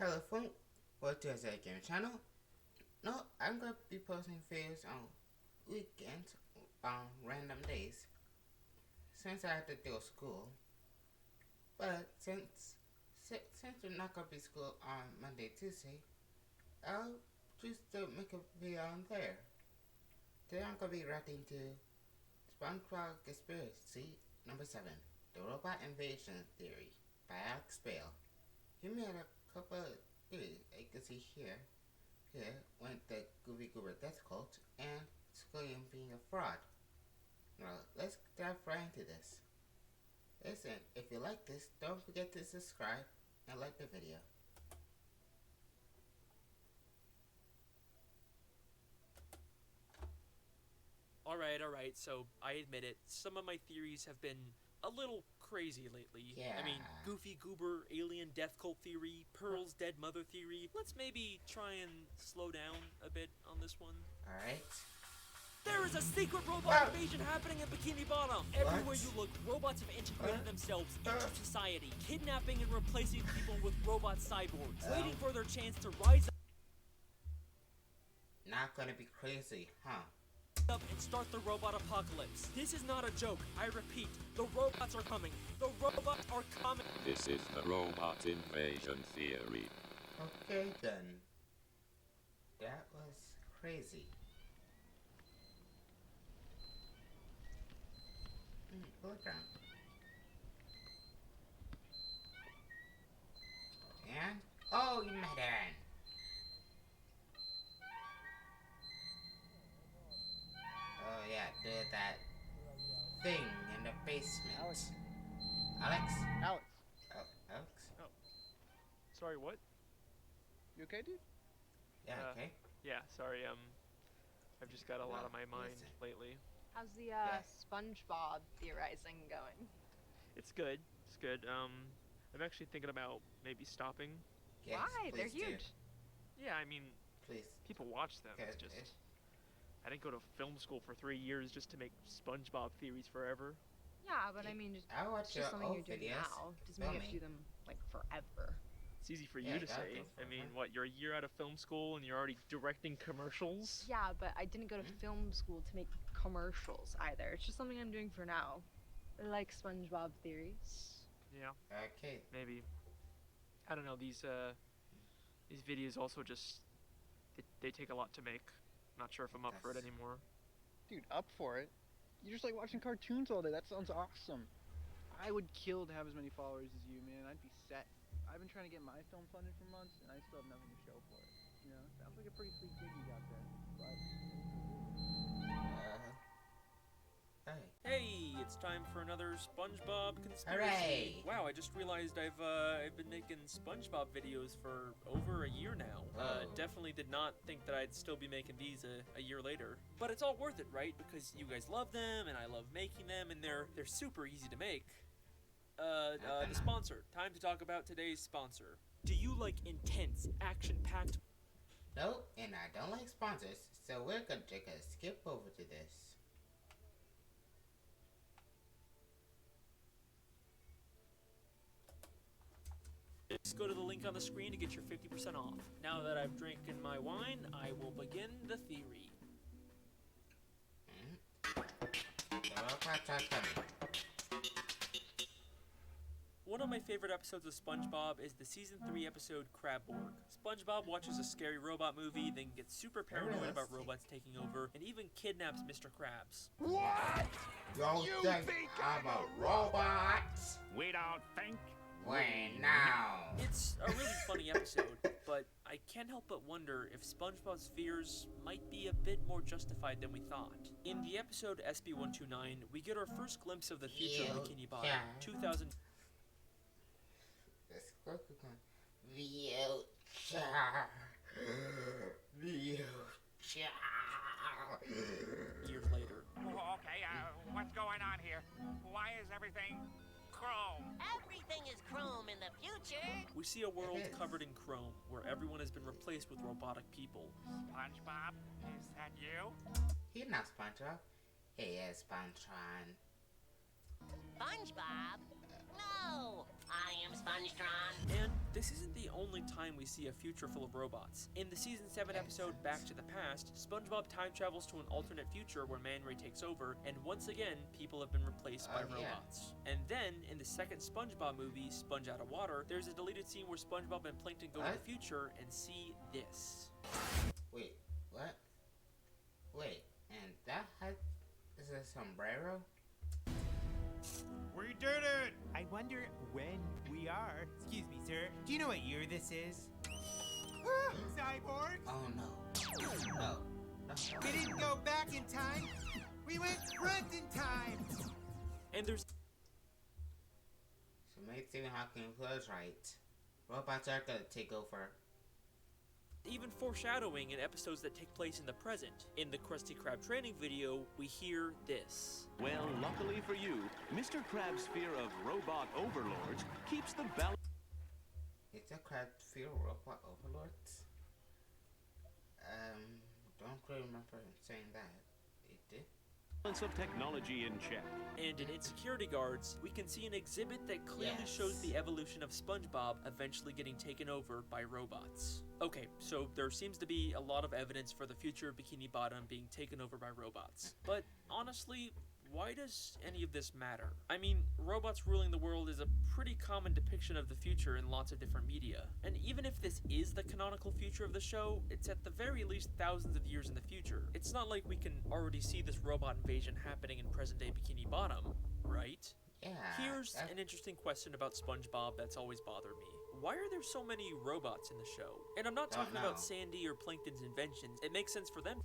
Hello, friend. Welcome to the game channel. No, I'm gonna be posting videos on weekends, on random days, since I have to do school. But since we're not gonna be school on Monday, Tuesday, I'll choose to make a video on there. Today I'm gonna be reacting to Spongebob Conspiracy number 7, The Robot Invasion Theory by Alex Bale. He made a couple of theories you can see here went the Goofy Goober Death Cult and Squilliam being a fraud. Now let's dive right into this. Listen, if you like this, don't forget to subscribe and like the video. Alright, so I admit it, some of my theories have been a little crazy lately. Yeah. I mean, Goofy Goober, Alien Death Cult theory, Pearl's Dead Mother theory. Let's maybe try and slow down a bit on this one. Alright. There is a secret robot invasion happening in Bikini Bottom. Everywhere you look, robots have integrated themselves into society, kidnapping and replacing people with robot cyborgs, waiting for their chance to rise Not gonna be crazy, huh? up and start the robot apocalypse. This is not a joke. I repeat, the robots are coming. The robots are coming. This is the robot invasion theory. Okay then. That was crazy. Hologram. And oh, you made it. Oh yeah, do that thing in the basement. Alex. Alex? Alex. Oh, Alex? Oh. Sorry, what? You okay, dude? Yeah, okay. Yeah, sorry, I've just got a lot on my mind listen. lately. How's the Yeah. Spongebob theorizing going? It's good. It's good. I'm actually thinking about maybe stopping. Yes, Why? They're please do. huge. Yeah, I mean, Please. people watch them. It's Okay. just I didn't go to film school for 3 years just to make SpongeBob theories forever. Yeah, but I mean, I watch it's your just something old you're doing videos. now. Doesn't mean you have to do them like forever. It's easy for Yeah, you to gotta say. go I for mean, it. what, you're a year out of film school and you're already directing commercials? Yeah, but I didn't go to film school to make commercials either. It's just something I'm doing for now. I like SpongeBob theories. Yeah, Okay. maybe. I don't know, these videos also just they take a lot to make. Not sure if I'm up for it That's- anymore. Dude, up for it. You're just like watching cartoons all day. That sounds awesome. I would kill to have as many followers as you, man. I'd be set. I've been trying to get my film funded for months, and I still have nothing to show for it. You know, sounds like a pretty sweet gig you got there. But Hey. Hey, it's time for another SpongeBob conspiracy. Hooray! Wow, I just realized I've been making SpongeBob videos for over a year now. Oh. Definitely did not think that I'd still be making these a year later. But it's all worth it, right? Because you guys love them, and I love making them, and they're super easy to make. The sponsor. Time to talk about today's sponsor. Do you like intense, action-packed No, and I don't like sponsors, so we're gonna take a skip over to this. Just go to the link on the screen to get your 50% off. Now that I've drinking my wine, I will begin the theory. The robots are coming. One of my favorite episodes of SpongeBob is the season 3 episode Crabborg. SpongeBob watches a scary robot movie, then gets super paranoid about robots taking over, and even kidnaps Mr. Krabs. What? You think I'm a robot? We don't think. We now. It's a really funny episode, but I can't help but wonder if SpongeBob's fears might be a bit more justified than we thought. In the episode SB129, we get our first glimpse of the future of Bikini Bottom, 2000. Let's go to Future. years later. Okay, what's going on here? Why is everything chrome? Everything is chrome in the future. We see a world It is. covered in chrome, where everyone has been replaced with robotic people. SpongeBob, is that you? He's not SpongeBob. He is SpongeTron. SpongeBob? No, I am SpongeTron. And this isn't the only time we see a future full of robots. In the season 7 episode Back to the Past, SpongeBob time travels to an alternate future where Man Ray takes over, and once again, people have been replaced by robots. And then, in the second SpongeBob movie, Sponge Out of Water, there's a deleted scene where SpongeBob and Plankton go to the future and see this. Wait, what? Wait, and that hat is a sombrero? We did it! I wonder when we are. Excuse me, sir. Do you know what year this is? Cyborgs? Oh no. No. We didn't go back in time. We went front in time. And there's So maybe Stephen Hawking was right. Robots are gonna take over. even foreshadowing in episodes that take place in the present. In the Krusty Krab training video, we hear this. Well, luckily for you, Mr. Krab's fear of robot overlords keeps the balance. Is the crab fear robot overlords? Don't really remember him saying that. It did? Of technology in check. And in Insecurity Guards, we can see an exhibit that clearly shows the evolution of SpongeBob eventually getting taken over by robots. Okay, so there seems to be a lot of evidence for the future of Bikini Bottom being taken over by robots. But honestly, why does any of this matter? I mean, robots ruling the world is a pretty common depiction of the future in lots of different media. And even if this is the canonical future of the show, it's at the very least thousands of years in the future. It's not like we can already see this robot invasion happening in present-day Bikini Bottom, right? Yeah. Here's an interesting question about SpongeBob that's always bothered me. Why are there so many robots in the show? And I'm not talking about Sandy or Plankton's inventions. It makes sense for them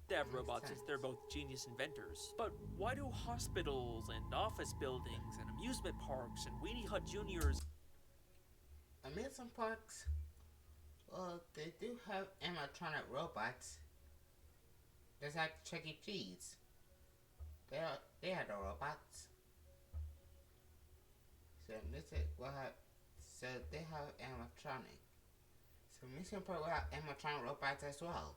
to have robots since they're both genius inventors. But why do hospitals and office buildings and amusement parks and Weenie Hut Juniors... Amusement parks? Well, they do have animatronic robots. There's like Chuck E. Cheese. They had the robots. So so they have animatronic. So amusement park will have animatronic robots as well.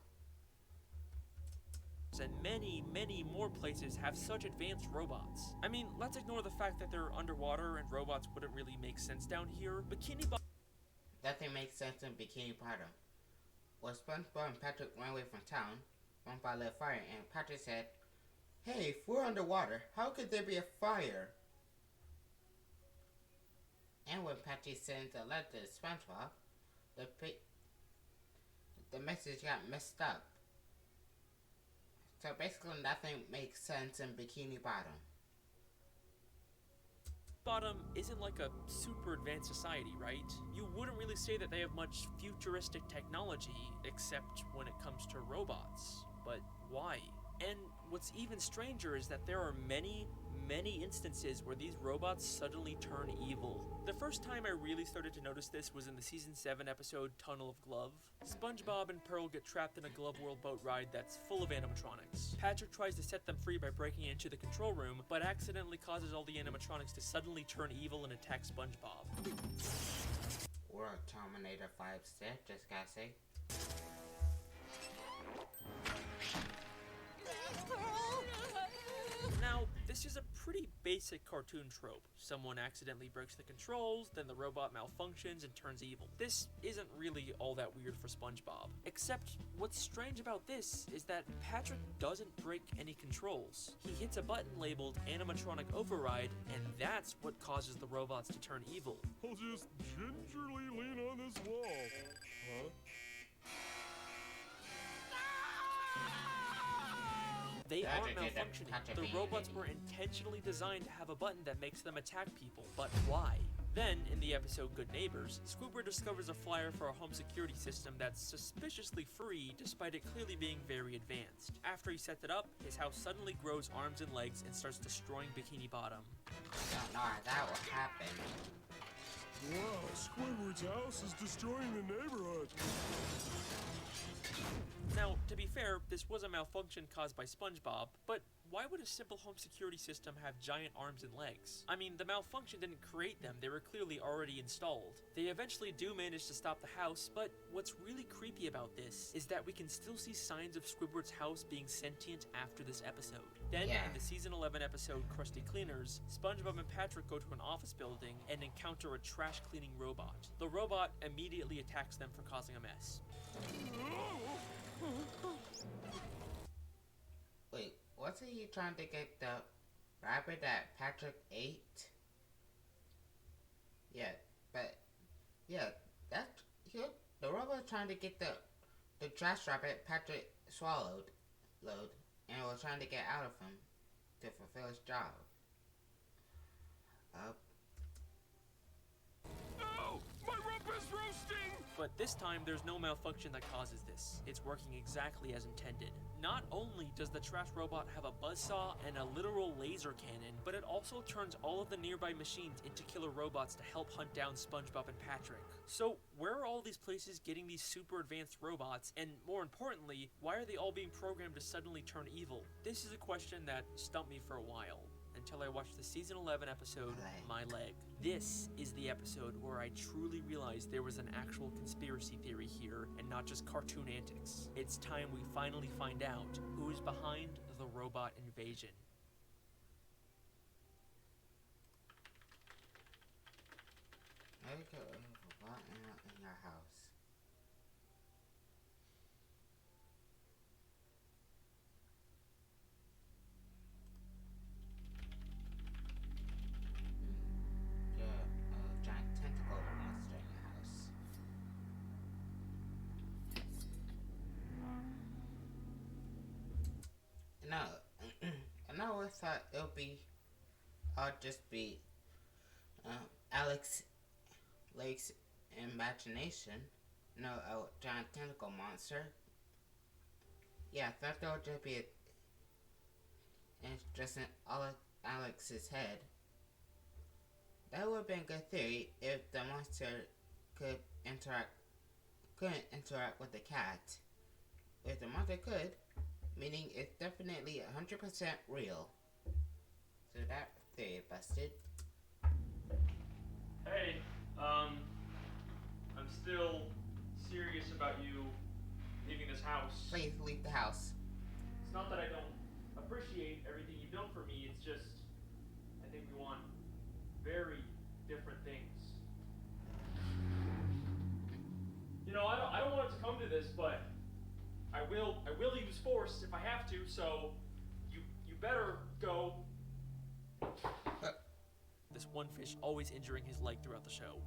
And many more places have such advanced robots. I mean, let's ignore the fact that they're underwater and robots wouldn't really make sense down here. Bikini Bottom... Nothing makes sense in Bikini Bottom. Well, SpongeBob and Patrick ran away from town, one by a fire, and Patrick said, "Hey, if we're underwater, how could there be a fire?" And when Patrick sent a letter to SpongeBob, the message got messed up. So basically nothing makes sense in Bikini Bottom. Bottom isn't like a super advanced society, right? You wouldn't really say that they have much futuristic technology, except when it comes to robots. But why? And what's even stranger is that there are many instances where these robots suddenly turn evil. The first time I really started to notice this was in the season 7 episode Tunnel of Glove. SpongeBob and Pearl get trapped in a Glove World boat ride that's full of animatronics. Patrick tries to set them free by breaking into the control room, but accidentally causes all the animatronics to suddenly turn evil and attack SpongeBob. We're a Terminator 5 set, just gotta say. Now, this is a pretty basic cartoon trope. Someone accidentally breaks the controls, then the robot malfunctions and turns evil. This isn't really all that weird for SpongeBob. Except, what's strange about this is that Patrick doesn't break any controls. He hits a button labeled Animatronic Override, and that's what causes the robots to turn evil. I'll just gingerly lean on this wall. Huh? They aren't malfunctioning. The robots were intentionally designed to have a button that makes them attack people, but why? Then, in the episode Good Neighbors, Squidward discovers a flyer for a home security system that's suspiciously free despite it clearly being very advanced. After he sets it up, his house suddenly grows arms and legs and starts destroying Bikini Bottom. I don't know how that will happen. Wow, Squidward's house is destroying the neighborhood. Now, to be fair, this was a malfunction caused by SpongeBob, but why would a simple home security system have giant arms and legs? I mean, the malfunction didn't create them, they were clearly already installed. They eventually do manage to stop the house, but what's really creepy about this is that we can still see signs of Squidward's house being sentient after this episode. Then, in the season 11 episode Krusty Cleaners, SpongeBob and Patrick go to an office building and encounter a trash cleaning robot. The robot immediately attacks them for causing a mess. Wait, wasn't he trying to get the rabbit that Patrick ate? Yeah, but that's the robot trying to get the trash rabbit Patrick swallowed, and was trying to get out of him to fulfill his job. Oh, my rump is roasting! But this time, there's no malfunction that causes this. It's working exactly as intended. Not only does the trash robot have a buzzsaw and a literal laser cannon, but it also turns all of the nearby machines into killer robots to help hunt down SpongeBob and Patrick. So, where are all these places getting these super advanced robots, and more importantly, why are they all being programmed to suddenly turn evil? This is a question that stumped me for a while, until I watched the season 11 episode, My Leg. This is the episode where I truly realized there was an actual conspiracy theory here, and not just cartoon antics. It's time we finally find out who is behind the robot invasion. There you go, a robot in your house. Giant tentacle monster in your house. No, and I always thought I'll just be Alex Lake's imagination. No, a giant tentacle monster. Yeah, I thought that would just be just in Alex's head. That would have been a good theory if the monster couldn't interact with the cat. If the monster could, meaning it's definitely 100% real. So that theory busted. Hey, I'm still serious about you leaving this house. Please leave the house. It's not that I don't appreciate everything you've done for me, it's just I think we want very different things. You know, I don't want it to come to this, but I will use force if I have to, so you better go. This one fish always injuring his leg throughout the show.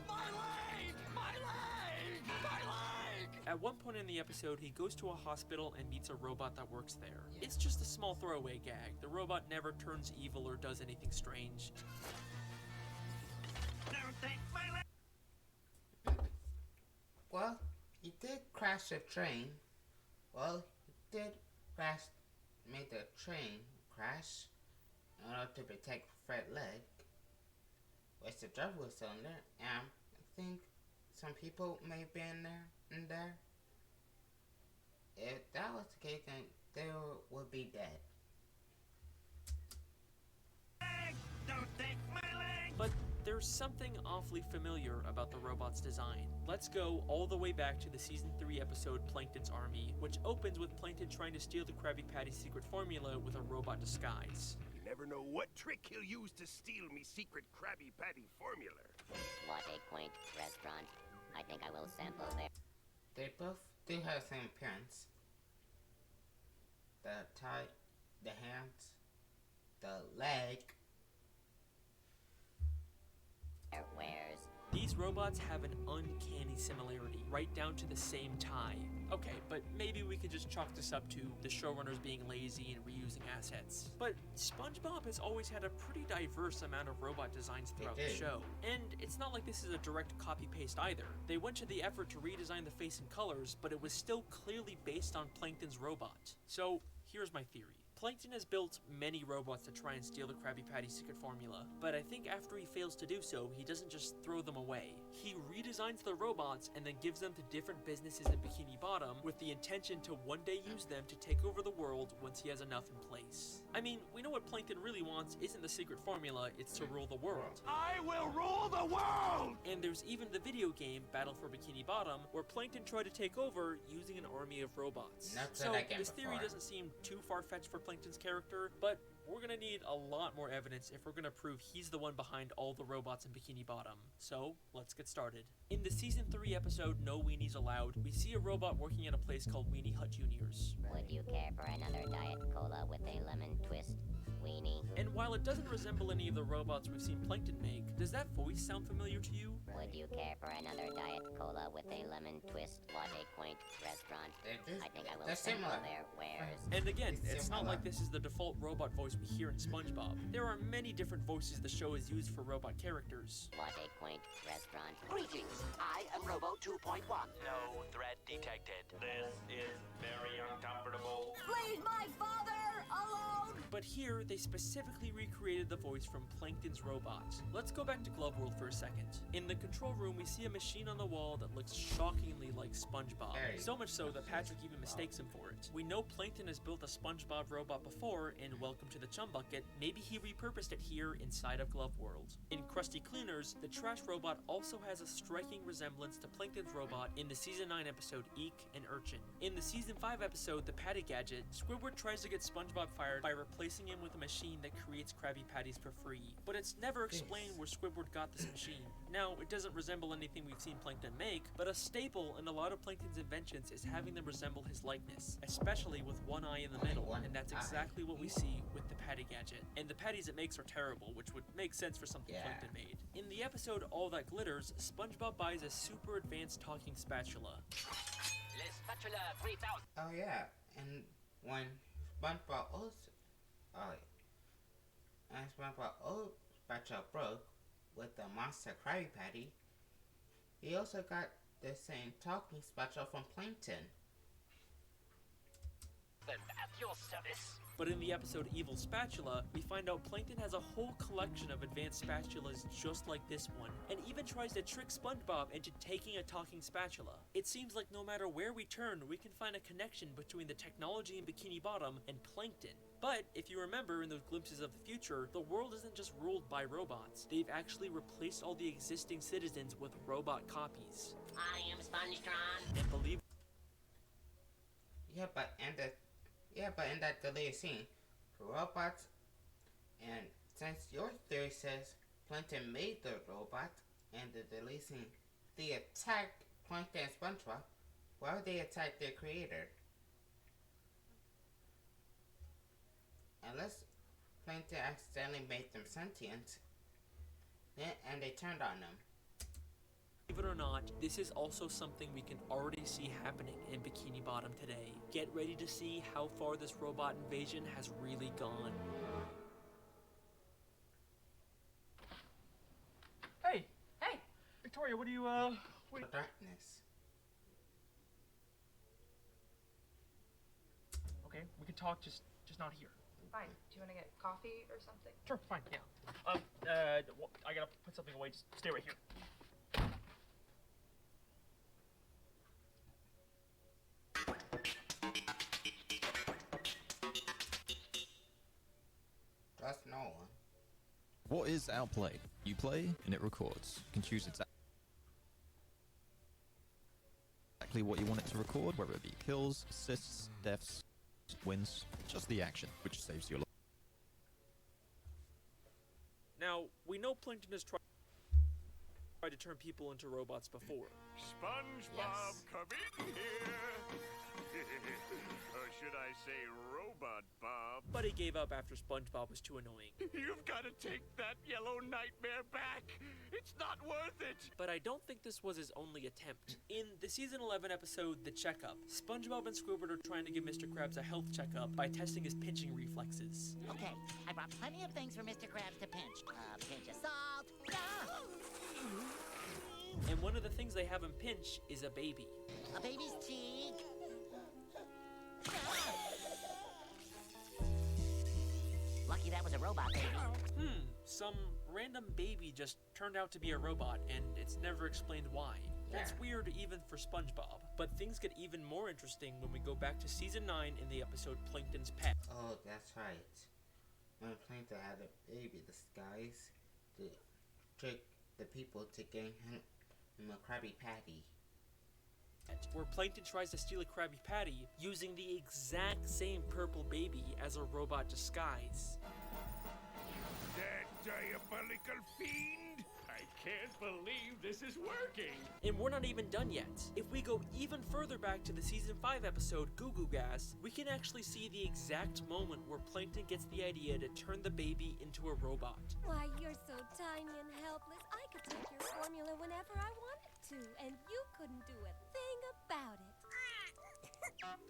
My leg! My leg! My leg! At one point in the episode, he goes to a hospital and meets a robot that works there. It's just a small throwaway gag. The robot never turns evil or does anything strange. Well, he did crash a train. Well, he did made the train crash in order to protect Fred's leg, which the driver was still in there, and I think some people may be in there. If that was the case, then they would be dead. Don't take my leg! But there's something awfully familiar about the robot's design. Let's go all the way back to the season 3 episode Plankton's Army, which opens with Plankton trying to steal the Krabby Patty's secret formula with a robot disguise. You never know what trick he'll use to steal me secret Krabby Patty formula. What a quaint restaurant. I think I will sample there. They both do have the same appearance. The tie, the hands, the leg. Wares. These robots have an uncanny similarity, right down to the same tie. Okay, but maybe we could just chalk this up to the showrunners being lazy and reusing assets. But SpongeBob has always had a pretty diverse amount of robot designs throughout the show. And it's not like this is a direct copy-paste either. They went to the effort to redesign the face and colors, but it was still clearly based on Plankton's robot. So, here's my theory. Plankton has built many robots to try and steal the Krabby Patty secret formula, but I think after he fails to do so, he doesn't just throw them away. He redesigns the robots and then gives them to different businesses in Bikini Bottom with the intention to one day use them to take over the world once he has enough in place. I mean, we know what Plankton really wants isn't the secret formula, it's to rule the world. I will rule the world! And there's even the video game, Battle for Bikini Bottom, where Plankton tried to take over using an army of robots. So this theory doesn't seem too far-fetched for Plankton's character, but we're gonna need a lot more evidence if we're gonna prove he's the one behind all the robots in Bikini Bottom. So, let's get started. In the Season 3 episode, No Weenies Allowed, we see a robot working at a place called Weenie Hut Juniors. Would you care for another Diet Cola with a lemon twist, Weenie? And while it doesn't resemble any of the robots we've seen Plankton make, does that voice sound familiar to you? Would you care for another Diet Cola with a lemon twist, Latte Point restaurant? I think I will sample their wares. And again, it's not like this is the default robot voice we hear in Spongebob. There are many different voices the show has used for robot characters. Latte Point restaurant. Greetings, I am Robo 2.1. No threat detected. This is very uncomfortable. Leave my father alone! But here, they specifically recreated the voice from Plankton's robot. Let's go back to Glove World for a second. In the control room, we see a machine on the wall that looks shockingly like Spongebob. So much so that Patrick even mistakes him for it. We know Plankton has built a Spongebob robot before in Welcome to the Chum Bucket. Maybe he repurposed it here inside of Glove World. In Krusty Cleaners, the trash robot also has a striking resemblance to Plankton's robot in the Season 9 episode Eek and Urchin. In the Season 5 episode The Patty Gadget, Squidward tries to get Spongebob fired by replacing him with a machine that creates Krabby Patties for free. But it's never explained where Squidward got this machine. Now, it doesn't resemble anything we've seen Plankton make, but a staple in a lot of Plankton's inventions is having them resemble his likeness, especially with one eye in the middle, and that's exactly what we see with the Patty Gadget. And the patties it makes are terrible, which would make sense for something Plankton made. In the episode All That Glitters, SpongeBob buys a super advanced talking spatula. Le spatula 3000. Oh yeah, and when SpongeBob old spatula broke with the monster Krabby Patty, he also got the same talking spatula from Plankton. Then at your service. But in the episode Evil Spatula, we find out Plankton has a whole collection of advanced spatulas just like this one, and even tries to trick SpongeBob into taking a talking spatula. It seems like no matter where we turn, we can find a connection between the technology in Bikini Bottom and Plankton. But if you remember in those glimpses of the future, the world isn't just ruled by robots. They've actually replaced all the existing citizens with robot copies. I am Spongetron. And believe but in that deleted scene, robots, and since your theory says Plankton made the robot, and the deleted scene, they attacked Plankton and SpongeBob, why would they attack their creator? Unless Plankton accidentally made them sentient, and they turned on them. Believe it or not, this is also something we can already see happening in Bikini Bottom today. Get ready to see how far this robot invasion has really gone. Hey! Hey! Victoria, what do you, Darkness. Okay, we can talk, just not here. Fine. Do you want to get coffee or something? Sure, fine, yeah. I gotta put something away, just stay right here. Trust no one. What is Outplay? You play and it records. You can choose exactly what you want it to record, whether it be kills, assists, deaths, wins, just the action, which saves your life. Now, we know Plankton has tried to turn people into robots before. SpongeBob, come in here. Or should I say Robot Bob? But he gave up after SpongeBob was too annoying. You've got to take that yellow nightmare back. It's not worth it. But I don't think this was his only attempt. In the Season 11 episode, The Checkup, SpongeBob and Squidward are trying to give Mr. Krabs a health checkup by testing his pinching reflexes. Okay, I brought plenty of things for Mr. Krabs to pinch. A pinch of salt. Ah! And one of the things they have him pinch is a baby. A baby's cheek. robot baby. Some random baby just turned out to be a robot, and it's never explained why. That's weird even for Spongebob. But things get even more interesting when we go back to Season 9 in the episode Plankton's Pet. Oh, that's right. When Plankton had a baby disguise to trick the people to gain him a Krabby Patty. Where Plankton tries to steal a Krabby Patty using the exact same purple baby as a robot disguise. That diabolical fiend! I can't believe this is working! And we're not even done yet. If we go even further back to the Season 5 episode, Goo Goo Gas, we can actually see the exact moment where Plankton gets the idea to turn the baby into a robot. Why, you're so tiny and helpless, I could take your formula whenever I wanted to, and you couldn't do a thing about it.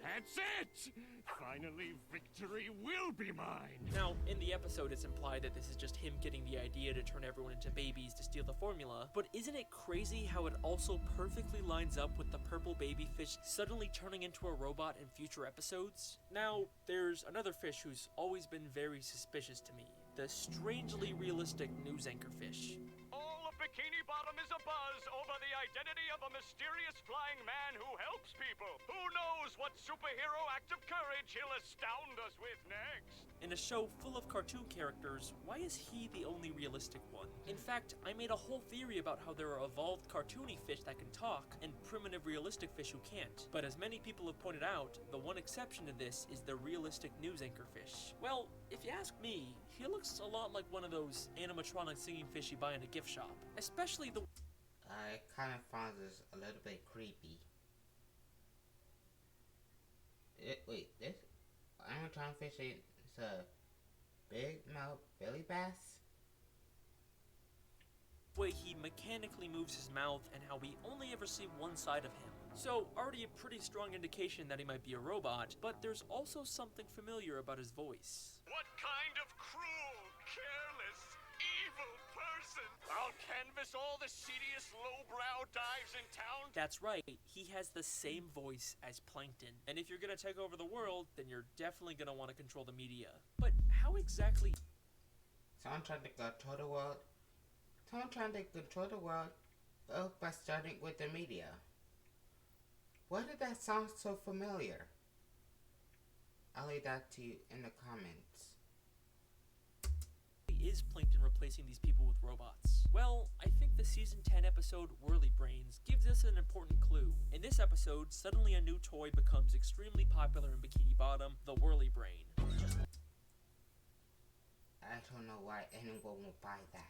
That's it! Finally, victory will be mine! Now, in the episode, it's implied that this is just him getting the idea to turn everyone into babies to steal the formula, but isn't it crazy how it also perfectly lines up with the purple baby fish suddenly turning into a robot in future episodes? Now, there's another fish who's always been very suspicious to me, the strangely realistic news anchor fish. All of Bikini Bottom is abuzz over the identity of a mysterious flying man who helps people. Who knows what superhero act of courage he'll astound us with next? In a show full of cartoon characters, why is he the only realistic one? In fact, I made a whole theory about how there are evolved cartoony fish that can talk and primitive realistic fish who can't. But as many people have pointed out, the one exception to this is the realistic news anchor fish. Well, if you ask me, he looks a lot like one of those animatronic singing fish you buy in a gift shop. Especially the... I kind of found this a little bit creepy. Wait, this animatronic fish is a big mouth belly bass? way he mechanically moves his mouth and how we only ever see one side of him. So, already a pretty strong indication that he might be a robot, but there's also something familiar about his voice. What kind of cruel, careless, evil person? I'll canvass all the seediest lowbrow dives in town. That's right, he has the same voice as Plankton. And if you're gonna take over the world, then you're definitely gonna want to control the media. But how exactly... Someone trying to control the world? Someone trying to control the world by starting with the media. Why did that sound so familiar? I'll leave that to you in the comments. Is Plankton replacing these people with robots? Well, I think the season 10 episode Whirly Brains gives us an important clue. In this episode, suddenly a new toy becomes extremely popular in Bikini Bottom, the Whirly Brain. I don't know why anyone will buy that.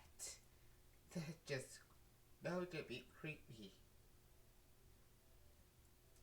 That would just be creepy.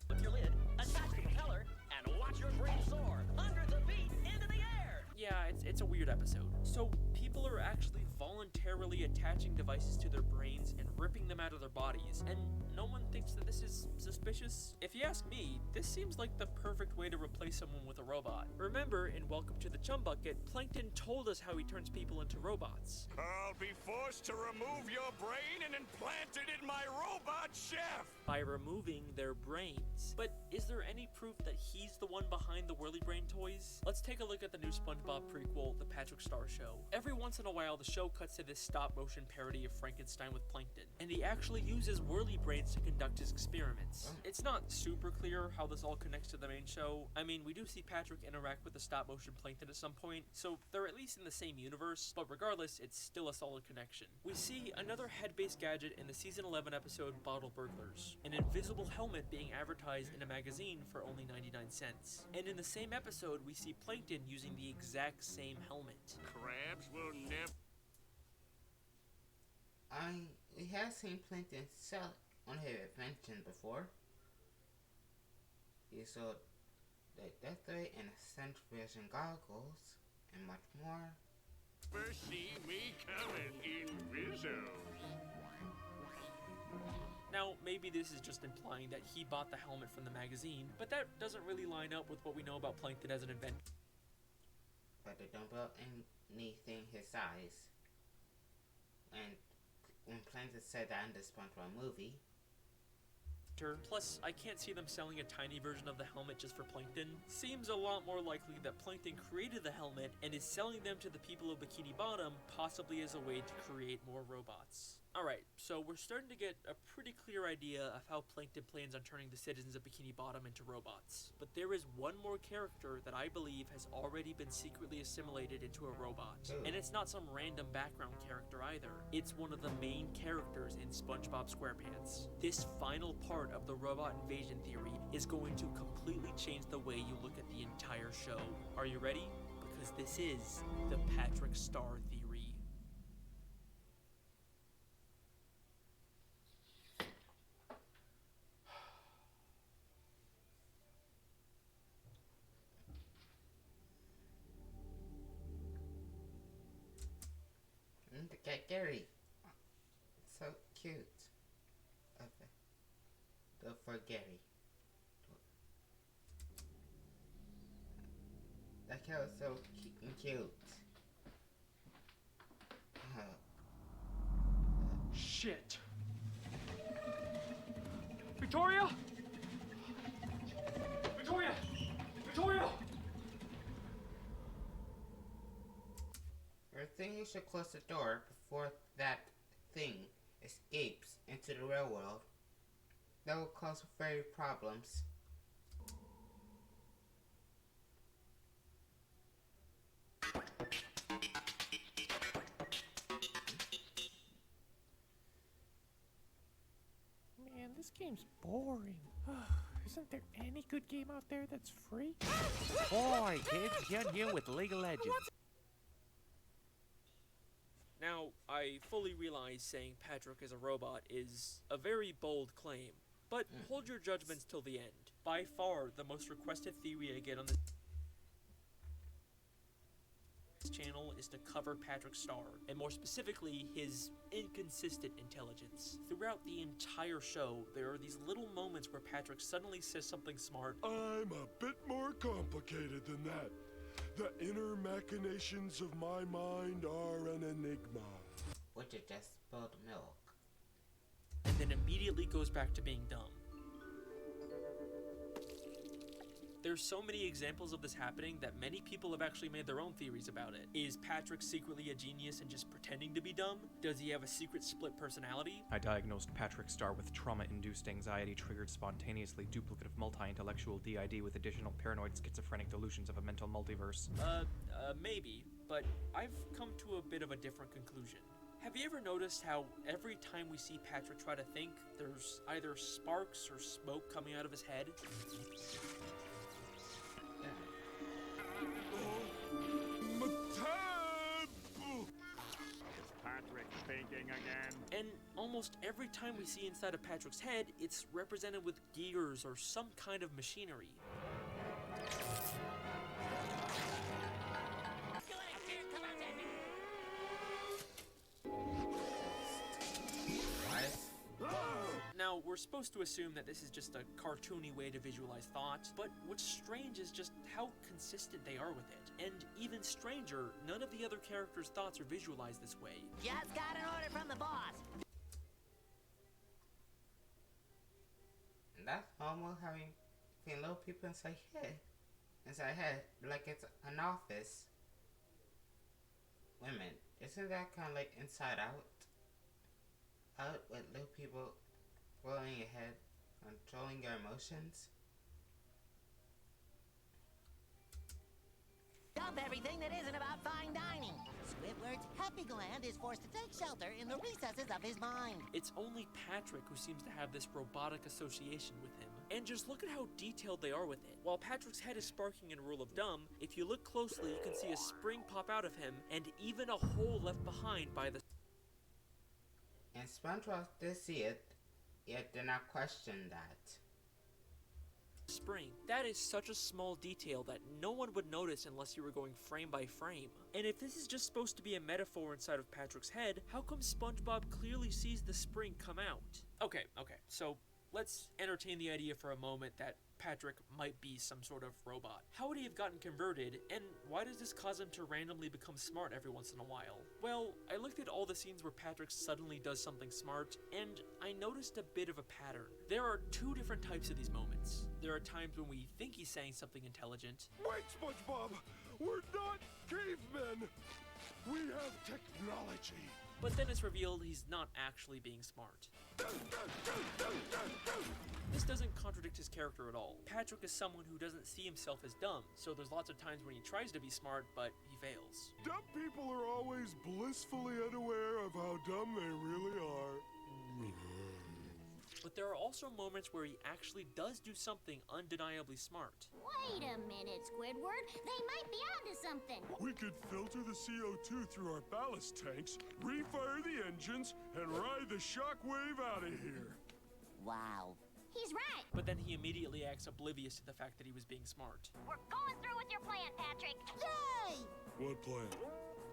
Lift your lid, attach the propeller, and watch your brain soar hundreds of feet into the air! Yeah, it's a weird episode. So, people are actually voluntarily attaching devices to their brains and ripping them out of their bodies, and no one thinks that this is suspicious? If you ask me, this seems like the perfect way to replace someone with a robot. Remember, in Welcome to the Chum Bucket, Plankton told us how he turns people into robots. I'll be forced to remove your brain and implant it in my robot chef! By removing their brains. But is there any proof that he's the one behind the Whirly Brain toys? Let's take a look at the new SpongeBob prequel, The Patrick Star Show. Every once in a while, the show cuts to this stop-motion parody of Frankenstein with Plankton, and he actually uses Whirly Brains to conduct his experiments. It's not super clear how this all connects to the main show. I mean, we do see Patrick interact with the stop-motion Plankton at some point, so they're at least in the same universe, but regardless, it's still a solid connection. We see another head-based gadget in the season 11 episode Bottle Burglars, an invisible helmet being advertised in a magazine for only 99 cents. And in the same episode, we see Plankton using the exact same helmet. Crabs will never... We have seen Plankton sell on his invention before. He sold the Death Ray and Ascent Vision goggles and much more. First see me coming in Vizos. Now, maybe this is just implying that he bought the helmet from the magazine, but that doesn't really line up with what we know about Plankton as an inventor. But they don't build anything his size. And when Plankton said that in the SpongeBob movie, Plus, I can't see them selling a tiny version of the helmet just for Plankton. Seems a lot more likely that Plankton created the helmet and is selling them to the people of Bikini Bottom, possibly as a way to create more robots. Alright, so we're starting to get a pretty clear idea of how Plankton plans on turning the citizens of Bikini Bottom into robots. But there is one more character that I believe has already been secretly assimilated into a robot. And it's not some random background character either. It's one of the main characters in SpongeBob SquarePants. This final part of the robot invasion theory is going to completely change the way you look at the entire show. Are you ready? Because this is the Patrick Star theory. Look at Gary. So cute. Okay. Go for Gary. That cat was so cute. Shit. Victoria? Victoria! Victoria! I think you should close the door before that thing escapes into the real world. That will cause very problems. Man, this game's boring. Isn't there any good game out there that's free? Boy, kids, you're new with League of Legends. Now, I fully realize saying Patrick is a robot is a very bold claim, but hold your judgments till the end. By far, the most requested theory I get on this channel is to cover Patrick Star, and more specifically, his inconsistent intelligence. Throughout the entire show, there are these little moments where Patrick suddenly says something smart. I'm a bit more complicated than that. The inner machinations of my mind are an enigma. Would you just spilled milk? And then immediately goes back to being dumb. There's so many examples of this happening that many people have actually made their own theories about it. Is Patrick secretly a genius and just pretending to be dumb? Does he have a secret split personality? I diagnosed Patrick Star with trauma-induced anxiety triggered spontaneously duplicative multi-intellectual DID with additional paranoid schizophrenic delusions of a mental multiverse. Maybe, but I've come to a bit of a different conclusion. Have you ever noticed how every time we see Patrick try to think, there's either sparks or smoke coming out of his head? Patrick thinking again? And almost every time we see inside of Patrick's head, it's represented with gears or some kind of machinery. Now, we're supposed to assume that this is just a cartoony way to visualize thought, but what's strange is just how consistent they are with it. And even stranger, none of the other characters' thoughts are visualized this way. Just got an order from the boss. And that's almost having little people inside head, like it's an office. Women, isn't that kind of like Inside Out? Out with little people following your head, controlling your emotions. Dump everything that isn't about fine dining. Squidward's happy gland is forced to take shelter in the recesses of his mind. It's only Patrick who seems to have this robotic association with him. And just look at how detailed they are with it. While Patrick's head is sparking in Rule of Dumb, if you look closely, you can see a spring pop out of him, and even a hole left behind by the... And SpongeBob did see it, yet did not question that. Spring. That is such a small detail that no one would notice unless you were going frame by frame. And if this is just supposed to be a metaphor inside of Patrick's head, how come SpongeBob clearly sees the spring come out? Okay, so let's entertain the idea for a moment that Patrick might be some sort of robot. How would he have gotten converted, and why does this cause him to randomly become smart every once in a while? Well, I looked at all the scenes where Patrick suddenly does something smart, and I noticed a bit of a pattern. There are two different types of these moments. There are times when we think he's saying something intelligent. Wait, Spongebob! We're not cavemen! We have technology! But then it's revealed he's not actually being smart. This doesn't contradict his character at all. Patrick is someone who doesn't see himself as dumb, so there's lots of times when he tries to be smart, but he fails. Dumb people are always blissfully unaware of how dumb they really are. But there are also moments where he actually does do something undeniably smart. Wait a minute, Squidward. They might be onto something. We could filter the CO2 through our ballast tanks, refire the engines, and ride the shockwave out of here. Wow. He's right. But then he immediately acts oblivious to the fact that he was being smart. We're going through with your plan, Patrick. Yay! What plan?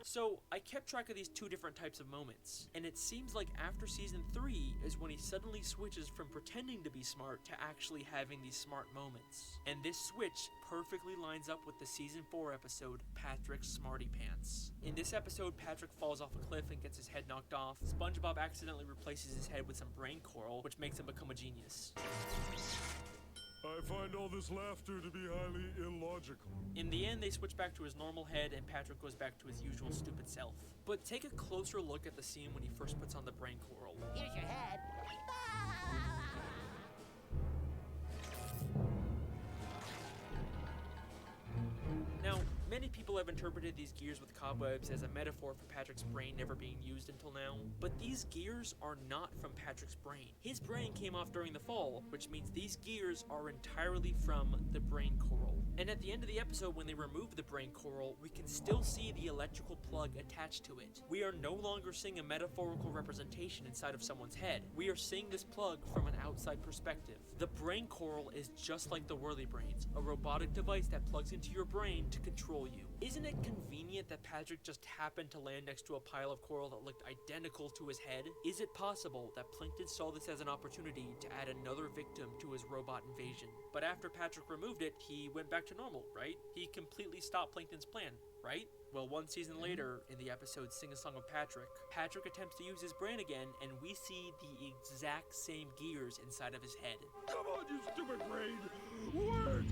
So, I kept track of these two different types of moments, and it seems like after season 3 is when he suddenly switches from pretending to be smart to actually having these smart moments. And this switch perfectly lines up with the season 4 episode, Patrick's Smarty Pants. In this episode, Patrick falls off a cliff and gets his head knocked off. SpongeBob accidentally replaces his head with some brain coral, which makes him become a genius. I find all this laughter to be highly illogical. In the end, they switch back to his normal head and Patrick goes back to his usual stupid self. But take a closer look at the scene when he first puts on the brain coral. Here's your head. Now, many people have interpreted these gears with cobwebs as a metaphor for Patrick's brain never being used until now, but these gears are not from Patrick's brain. His brain came off during the fall, which means these gears are entirely from the brain coral. And at the end of the episode, when they remove the brain coral, we can still see the electrical plug attached to it. We are no longer seeing a metaphorical representation inside of someone's head. We are seeing this plug from an outside perspective. The brain coral is just like the Whirly Brains, a robotic device that plugs into your brain to control you. Isn't it convenient that Patrick just happened to land next to a pile of coral that looked identical to his head? Is it possible that Plankton saw this as an opportunity to add another victim to his robot invasion? But after Patrick removed it, he went back to normal, right? He completely stopped Plankton's plan, right? Well, one season later, in the episode Sing a Song of Patrick, Patrick attempts to use his brain again, and we see the exact same gears inside of his head. Come on, you stupid brain! Work!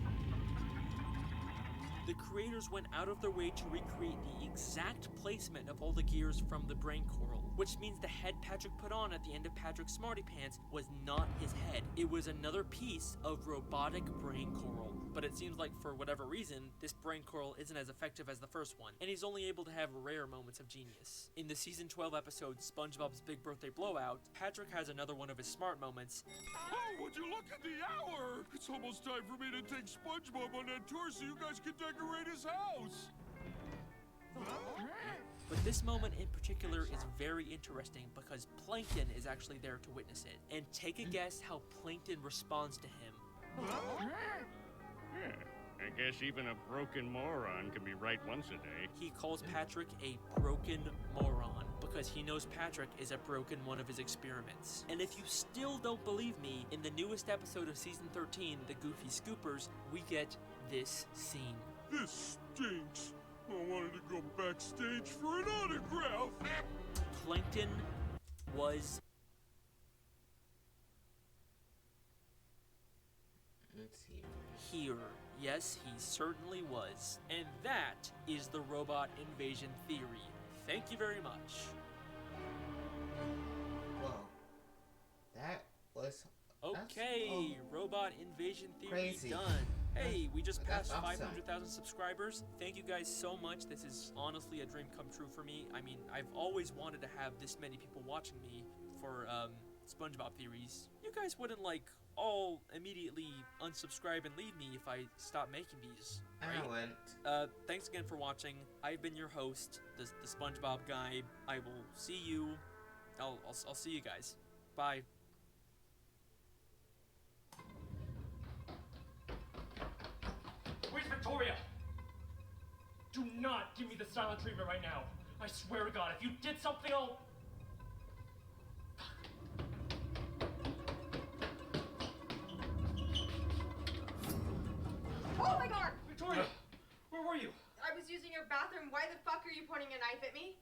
The creators went out of their way to recreate the exact placement of all the gears from the brain coral, which means the head Patrick put on at the end of Patrick's Smarty Pants was not his head. It was another piece of robotic brain coral. But it seems like for whatever reason, this brain coral isn't as effective as the first one, and he's only able to have rare moments of genius. In the season 12 episode, SpongeBob's Big Birthday Blowout, Patrick has another one of his smart moments. Oh, would you look at the hour? It's almost time for me to take SpongeBob on that tour so you guys can decorate his house. But this moment in particular is very interesting because Plankton is actually there to witness it. And take a guess how Plankton responds to him. Yeah, I guess even a broken moron can be right once a day. He calls Patrick a broken moron because he knows Patrick is a broken one of his experiments. And if you still don't believe me, in the newest episode of season 13, The Goofy Scoopers, we get this scene. This stinks. I wanted to go backstage for an autograph. Plankton was... Let's see. Here. Yes, he certainly was. And that is the robot invasion theory. Thank you very much. Whoa. That was... Okay, robot invasion theory crazy. Done. Hey, we just passed awesome. 500,000 subscribers. Thank you guys so much. This is honestly a dream come true for me. I mean, I've always wanted to have this many people watching me for SpongeBob theories. You guys wouldn't all immediately unsubscribe and leave me if I stop making these, right? I wouldn't. Thanks again for watching. I've been your host, the SpongeBob guy. I will see you. I'll see you guys. Bye. Where's Victoria? Do not give me the silent treatment right now. I swear to God, if you did something, I'll... why the fuck are you pointing a knife at me?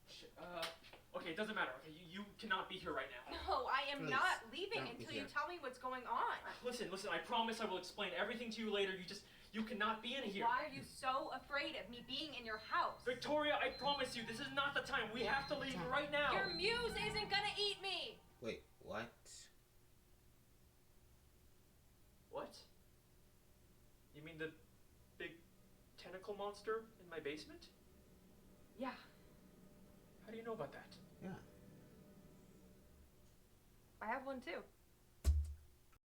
Okay, it doesn't matter. Okay, you cannot be here right now. No, I am Please, not leaving don't be until you here. tell me what's going on. Listen, I promise I will explain everything to you later. You cannot be in here. Why are you so afraid of me being in your house? Victoria, I promise you, this is not the time. We have to leave right now. Your muse isn't gonna eat me! Wait, what? What? You mean the big tentacle monster in my basement? Yeah. How do you know about that? Yeah. I have one too.